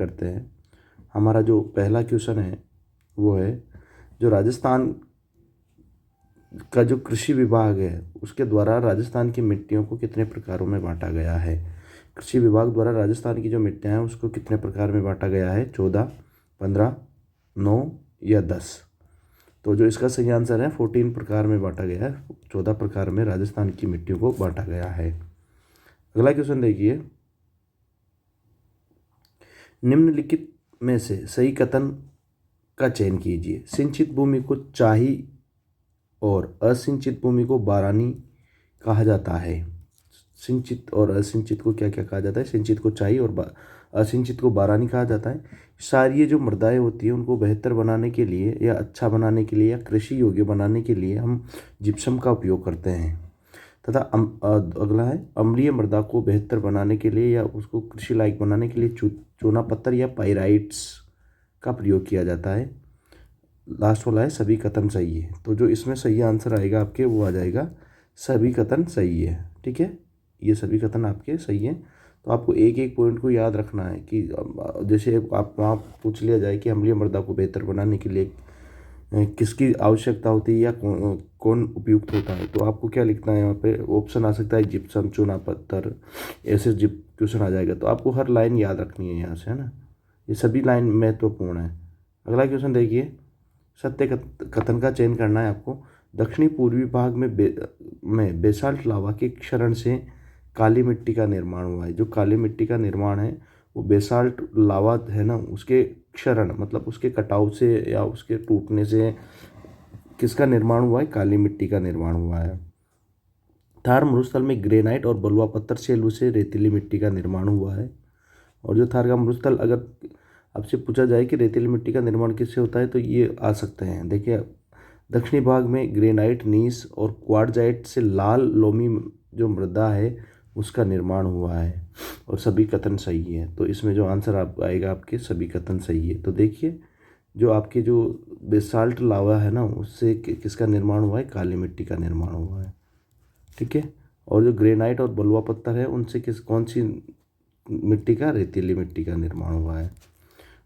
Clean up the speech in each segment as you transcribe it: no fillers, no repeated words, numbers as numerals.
करते हैं। हमारा जो पहला क्वेश्चन है वो है, जो राजस्थान का जो कृषि विभाग है उसके द्वारा राजस्थान की मिट्टियों को कितने प्रकारों में बांटा गया है। कृषि विभाग द्वारा राजस्थान की जो मिट्टियाँ हैं उसको कितने प्रकार में बांटा गया है, 14, 15, 9 या 10। तो जो इसका सही आंसर है 14 प्रकार में बांटा गया है, 14 प्रकार में राजस्थान की मिट्टियों को बांटा गया है। अगला क्वेश्चन देखिए, निम्नलिखित में से सही कथन का चयन कीजिए। सिंचित भूमि को चाही और असिंचित भूमि को बारानी कहा जाता है। सिंचित और असिंचित को क्या क्या कहा जाता है, सिंचित को चाही और असिंचित को बारानी कहा जाता है। सारी ये जो मृदाएं होती हैं उनको बेहतर बनाने के लिए या अच्छा बनाने के लिए या कृषि योग्य बनाने के लिए हम जिप्सम का उपयोग करते हैं। तथा अगला है, अम्लीय मृदा को बेहतर बनाने के लिए या उसको कृषि लायक बनाने के लिए चूना पत्थर या पाइराइट्स का प्रयोग किया जाता है। लास्ट वाला है, सभी कथन सही है। तो जो इसमें सही आंसर आएगा आपके वो आ जाएगा सभी कथन सही है। ठीक है, ये सभी कथन आपके सही हैं। तो आपको एक एक पॉइंट को याद रखना है कि जैसे आप वहाँ पूछ लिया जाए कि अम्लीय मृदा को बेहतर बनाने के लिए किसकी आवश्यकता होती है या कौन उपयुक्त होता है, तो आपको क्या लिखना है यहाँ पे, ऑप्शन आ सकता है जिप्सम, चूना पत्थर, ऐसे जिप क्वेश्चन आ जाएगा। तो आपको हर लाइन याद रखनी है यहाँ से, है ना, ये सभी लाइन महत्वपूर्ण है। अगला क्वेश्चन देखिए, सत्य कथन का चयन करना है आपको। दक्षिणी पूर्वी भाग में बेसाल्ट लावा के क्षरण से काली मिट्टी का निर्माण हुआ है। जो काली मिट्टी का निर्माण है वो बेसाल्ट लावा है ना, उसके क्षरण मतलब उसके कटाव से या उसके टूटने से किसका निर्माण हुआ है, काली मिट्टी का निर्माण हुआ है। थार मरुस्थल में ग्रेनाइट और बलुआ पत्थर शैलों से रेतीली मिट्टी का निर्माण हुआ है। और जो थार का मरुस्थल, अगर आपसे पूछा जाए कि रेतीली मिट्टी का निर्माण किससे होता है तो ये आ सकते हैं। देखिए, दक्षिणी भाग में ग्रेनाइट, नीस और क्वार्टजाइट से लाल लोमी जो मृदा है उसका निर्माण हुआ है। और सभी कथन सही है। तो इसमें जो आंसर आप आएगा आपके सभी कथन सही है। तो देखिए, जो आपके जो बेसाल्ट लावा है ना उससे किसका निर्माण हुआ है, काली मिट्टी का निर्माण हुआ है। ठीक है, और जो ग्रेनाइट और बलुआ पत्थर है उनसे कौन सी मिट्टी का, रेतीली मिट्टी का निर्माण हुआ है।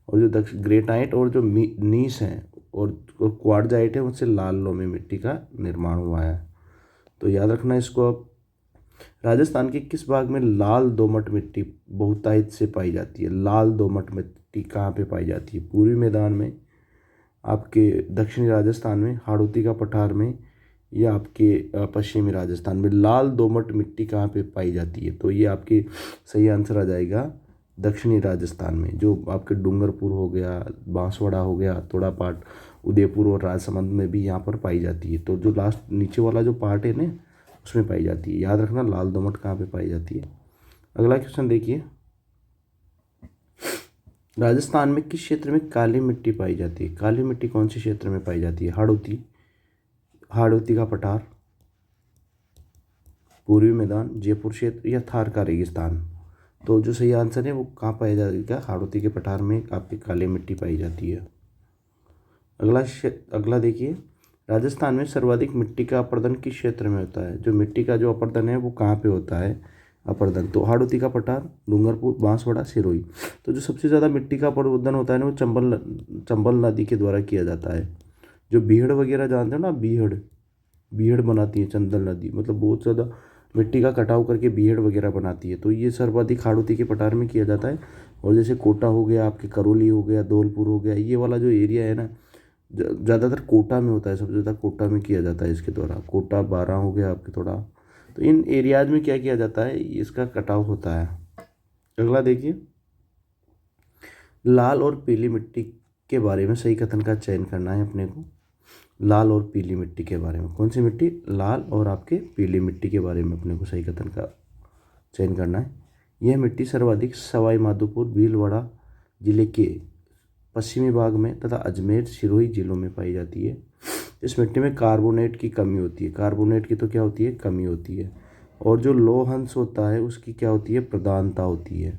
और जो ग्रेनाइट और जो नीस है और क्वार्टजाइट है उनसे लाल लोमी मिट्टी का निर्माण हुआ है। तो याद रखना इसको। अब राजस्थान के किस भाग में लाल दोमट मिट्टी बहुतायत से पाई जाती है। लाल दोमट मिट्टी कहाँ पे पाई जाती है, पूर्वी मैदान में, आपके दक्षिणी राजस्थान में, हाड़ौती का पठार में, या आपके पश्चिमी राजस्थान में। लाल दोमट मिट्टी कहाँ पे पाई जाती है, तो ये आपके सही आंसर आ जाएगा दक्षिणी राजस्थान में। जो आपके डूंगरपुर हो गया, बांसवाड़ा हो गया, थोड़ा पार्ट उदयपुर और राजसमंद में भी यहाँ पर पाई जाती है। तो जो लास्ट नीचे वाला जो पार्ट है ना उसमें पाई जाती है। याद रखना लाल दोमट कहाँ पे पाई जाती है। अगला क्वेश्चन देखिए, राजस्थान में किस क्षेत्र में काली मिट्टी पाई जाती है। काली मिट्टी कौन से क्षेत्र में पाई जाती है, हाड़ौती, हाड़ौती का पठार, पूर्वी मैदान, जयपुर क्षेत्र या थार का रेगिस्तान। तो जो सही आंसर है वो कहाँ पाया जाएगा, हाड़ौती के पठार में आपकी काली मिट्टी पाई जाती है। अगला देखिए, राजस्थान में सर्वाधिक मिट्टी का अपर्दन किस क्षेत्र में होता है। जो मिट्टी का जो अपर्दन है वो कहाँ पे होता है अपर्दन, तो हाड़ौती का पठार, डूंगरपुर, बांसवाड़ा, सिरोही। तो जो सबसे ज़्यादा मिट्टी का अपर्दन होता है ना वो चंबल नदी के द्वारा किया जाता है। जो बीहड़ वगैरह जानते हो ना, बीहड़ बीहड़ बनाती है चंदल नदी, मतलब बहुत ज़्यादा मिट्टी का कटाव करके बीहड़ वगैरह बनाती है। तो ये सर्वाधिक हाड़ौती के पठार में किया जाता है। और जैसे कोटा हो गया, आपके करौली हो गया, धौलपुर हो गया, ये वाला जो एरिया है ना ज़्यादातर कोटा में होता है, सबसे ज़्यादा कोटा में किया जाता है इसके द्वारा। कोटा, बारां हो गया आपके थोड़ा, तो इन एरियाज में क्या किया जाता है, इसका कटाव होता है। अगला देखिए, लाल और पीली मिट्टी के बारे में सही कथन का चयन करना है अपने को। लाल और पीली मिट्टी के बारे में, कौन सी मिट्टी, लाल और आपके पीली मिट्टी के बारे में अपने को सही कथन का चयन करना है। यह मिट्टी सर्वाधिक सवाई माधोपुर, भीलवाड़ा जिले के पश्चिमी भाग में तथा अजमेर, सिरोही जिलों में पाई जाती है। इस मिट्टी में कार्बोनेट की कमी होती है। कार्बोनेट की तो क्या होती है, कमी होती है। और जो लोहंश होता है उसकी क्या होती है, प्रधानता होती है।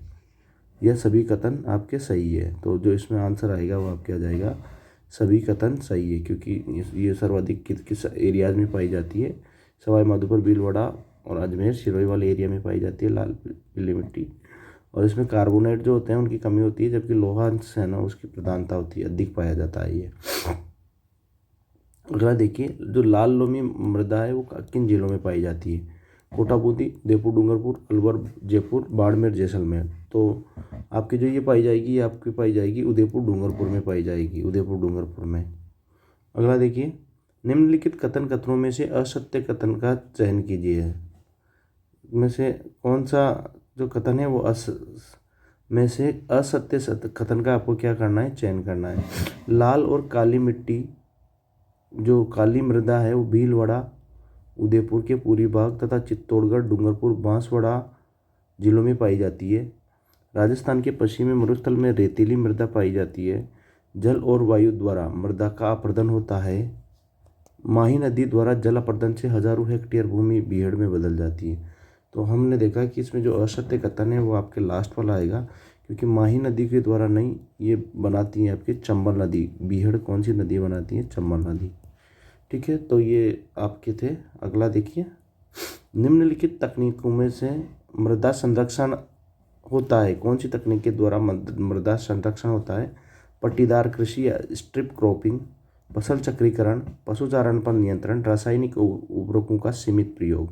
यह सभी कथन आपके सही है। तो जो इसमें आंसर आएगा वो आपके आ जाएगा सभी कथन सही है, क्योंकि ये सर्वाधिक किस एरियाज में पाई जाती है, सवाई माधोपुर, भीलवाड़ा और अजमेर, सिरोही वाले एरिया में पाई जाती है लाल पीली मिट्टी। और इसमें कार्बोनेट जो होते हैं उनकी कमी होती है, जबकि लोहा अंश है ना उसकी प्रधानता होती है, अधिक पाया जाता है ये। अगला देखिए, जो लाल लोमी मृदा है वो किन जिलों में पाई जाती है? कोटा बूंदी, उदयपुर डूंगरपुर, अलवर जयपुर, बाड़मेर जैसलमेर। तो आपकी जो ये पाई जाएगी, ये आपकी पाई जाएगी उदयपुर डूंगरपुर में पाई जाएगी, उदयपुर डूंगरपुर में। अगला देखिए, निम्नलिखित कथन कथनों में से असत्य कथन का चयन कीजिए। में से कौन सा जो कथन है वो में से असत्य कथन का आपको क्या करना है, चयन करना है। लाल और काली मिट्टी, जो काली मृदा है वो भीलवाड़ा, उदयपुर के पूर्वी भाग तथा चित्तौड़गढ़, डूंगरपुर, बांसवाड़ा जिलों में पाई जाती है। राजस्थान के पश्चिमी मरुस्थल में रेतीली मृदा पाई जाती है। जल और वायु द्वारा मृदा का अपर्दन होता है। माही नदी द्वारा जल अपर्दन से हजारों हेक्टेयर भूमि बीहड़ में बदल जाती है। तो हमने देखा कि इसमें जो असत्य कथन है वो आपके लास्ट वाला आएगा, क्योंकि माही नदी के द्वारा नहीं, ये बनाती है आपकी चंबल नदी। बीहड़ कौन सी नदी बनाती है? चंबल नदी। ठीक है, तो ये आपके थे। अगला देखिए, निम्नलिखित तकनीकों में से मृदा संरक्षण होता है, कौन सी तकनीक के द्वारा मृदा संरक्षण होता है? पट्टीदार कृषि या स्ट्रिप क्रॉपिंग, फसल चक्रीकरण, पशुचारण पर नियंत्रण, रासायनिक उर्वरकों का सीमित प्रयोग।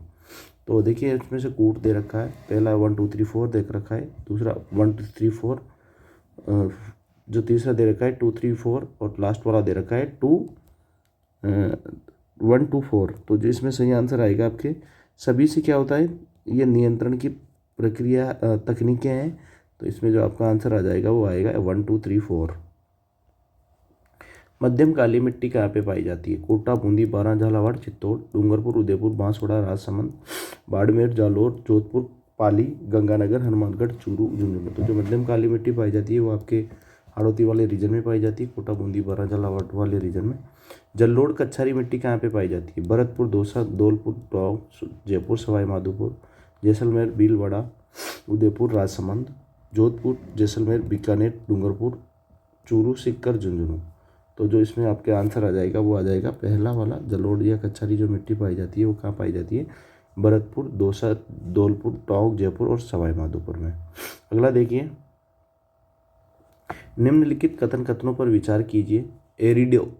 तो देखिए, इसमें से कूट दे रखा है, पहला 1 2 3 4 देख रखा है, दूसरा 1 2 3 4, जो तीसरा दे रखा है 2 3 4, और लास्ट वाला दे रखा है 1 2 4। तो जो इसमें सही आंसर आएगा आपके सभी से क्या होता है, ये नियंत्रण की प्रक्रिया तकनीकें हैं। तो इसमें जो आपका आंसर आ जाएगा वो आएगा 1 2 3 4। मध्यम काली मिट्टी कहाँ पे पाई जाती है? कोटा, बूंदी, बारां, झालावाड़, चित्तौड़, डूंगरपुर, उदयपुर, बांसवाड़ा, राजसमंद, बाड़मेर, जालोर, जोधपुर, पाली, गंगानगर, हनुमानगढ़, चूरू, झुंझुनू। तो जो मध्यम काली मिट्टी पाई जाती है वो आपके हाड़ौती वाले रीजन में पाई जाती है, कोटा, बूंदी, बारां, झालावाड़ वाले रीजन में। जलोढ़ कच्छारी मिट्टी कहाँ पे पाई जाती है? भरतपुर, दौसा, धौलपुर, टोंक, जयपुर, सवाई माधोपुर, जैसलमेर, भीलवाड़ा, उदयपुर, राजसमंद, जोधपुर, जैसलमेर, बीकानेर, डूंगरपुर, चूरू, सीकर, झुंझुनू। तो जो इसमें आपके आंसर आ जाएगा वो आ जाएगा पहला वाला, जलोढ़ या कच्छारी जो मिट्टी पाई जाती है वो कहाँ पाई जाती है? भरतपुर, दौसा, धौलपुर, टोंक, जयपुर और सवाई माधोपुर में। अगला देखिए, निम्नलिखित कथन कथनों पर विचार कीजिए।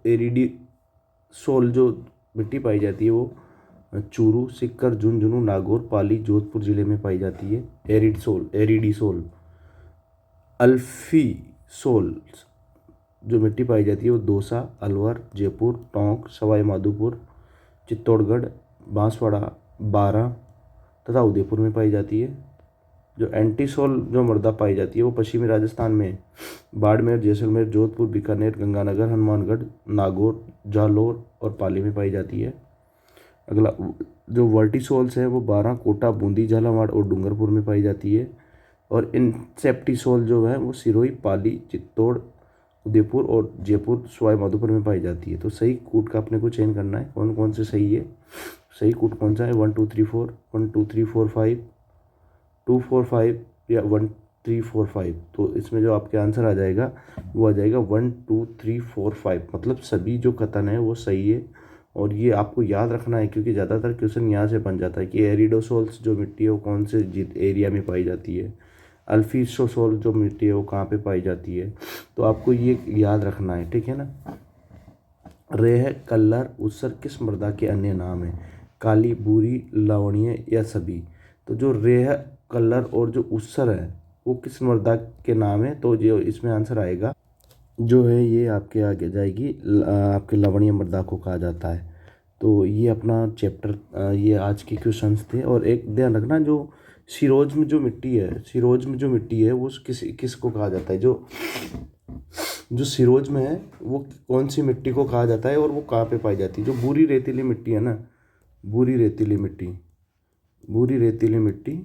एरिडीसोल जो मिट्टी पाई जाती है वो चूरू, सीकर, झुंझुनू, नागौर, पाली, जोधपुर जिले में पाई जाती है। एरिडीसोल। अल्फीसोल जो मिट्टी पाई जाती है वो दौसा, अलवर, जयपुर, टोंक, सवाई माधोपुर, चित्तौड़गढ़, बांसवाड़ा, बारां तथा उदयपुर में पाई जाती है। जो एंटीसोल जो मृदा पाई जाती है वो पश्चिमी राजस्थान में बाड़मेर, जैसलमेर, जोधपुर, बीकानेर, गंगानगर, हनुमानगढ़, नागौर, जालोर और पाली में पाई जाती है। अगला, जो वर्टिसोल्स है वो बारां, कोटा, बूंदी, झालावाड़ और डूंगरपुर में पाई जाती है। और इंसेप्टिसोल जो है वो सिरोही, पाली, चित्तौड़, उदयपुर और जयपुर, सवाई माधोपुर में पाई जाती है। तो सही कूट का अपने को चयन करना है, कौन कौन से सही है। सही कूट कौन सा है? 1 2 3 4, 1 2 3 4 5, 2 4 5 या 1 3 4 5। तो इसमें जो आपके आंसर आ जाएगा वो आ जाएगा 1 2 3 4 5। मतलब सभी जो कथन है वो सही है। और ये आपको याद रखना है, क्योंकि ज़्यादातर क्वेश्चन यहाँ से बन जाता है कि एरिडोसोल्स जो मिट्टी है वो कौन से एरिया में पाई जाती है, अल्फीसोसोल जो मिट्टी है वो कहाँ पे पाई जाती है। तो आपको ये याद रखना है, ठीक है ना। रेह, कल्लर, उत्सर किस मृदा के अन्य नाम है? काली, भूरी, लवणीय या सभी? तो जो रेह, कल्लर और जो उत्सर है वो किस मृदा के नाम है? तो जो इसमें आंसर आएगा जो है ये आपके आगे जाएगी, आपके लवणीय मृदा को कहा जाता है। तो ये अपना चैप्टर, ये आज के क्वेश्चंस थे। और एक ध्यान रखना, जो सिरोज में जो मिट्टी है, सिरोज में जो मिट्टी है वो किसको कहा जाता है? जो जो सिरोज में है वो कौन सी मिट्टी को कहा जाता है और वो कहाँ पे पाई जाती है? जो भूरी रेतीली मिट्टी है ना, भूरी रेतीली मिट्टी, भूरी रेतीली मिट्टी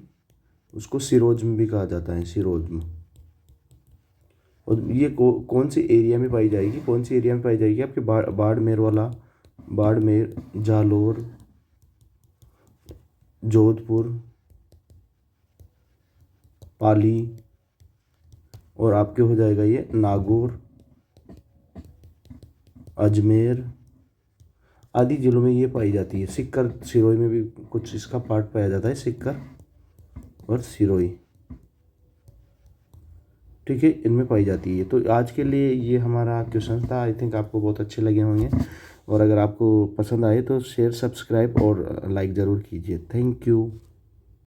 उसको सिरोज में भी कहा जाता है, सिरोज में। और ये कौन सी एरिया में पाई जाएगी? कौन सी एरिया में पाई जाएगी? आपके बाड़मेर वाला, बाड़मेर, जालोर, जोधपुर, पाली और आपके हो जाएगा ये नागौर, अजमेर आदि जिलों में ये पाई जाती है। सीकर, सिरोही में भी कुछ इसका पार्ट पाया जाता है, सीकर और सिरोही। ठीक है, इनमें पाई जाती है। तो आज के लिए ये हमारा क्वेश्चन था। आई थिंक आपको बहुत अच्छे लगे होंगे, और अगर आपको पसंद आए तो शेयर, सब्सक्राइब और लाइक ज़रूर कीजिए। Thank you.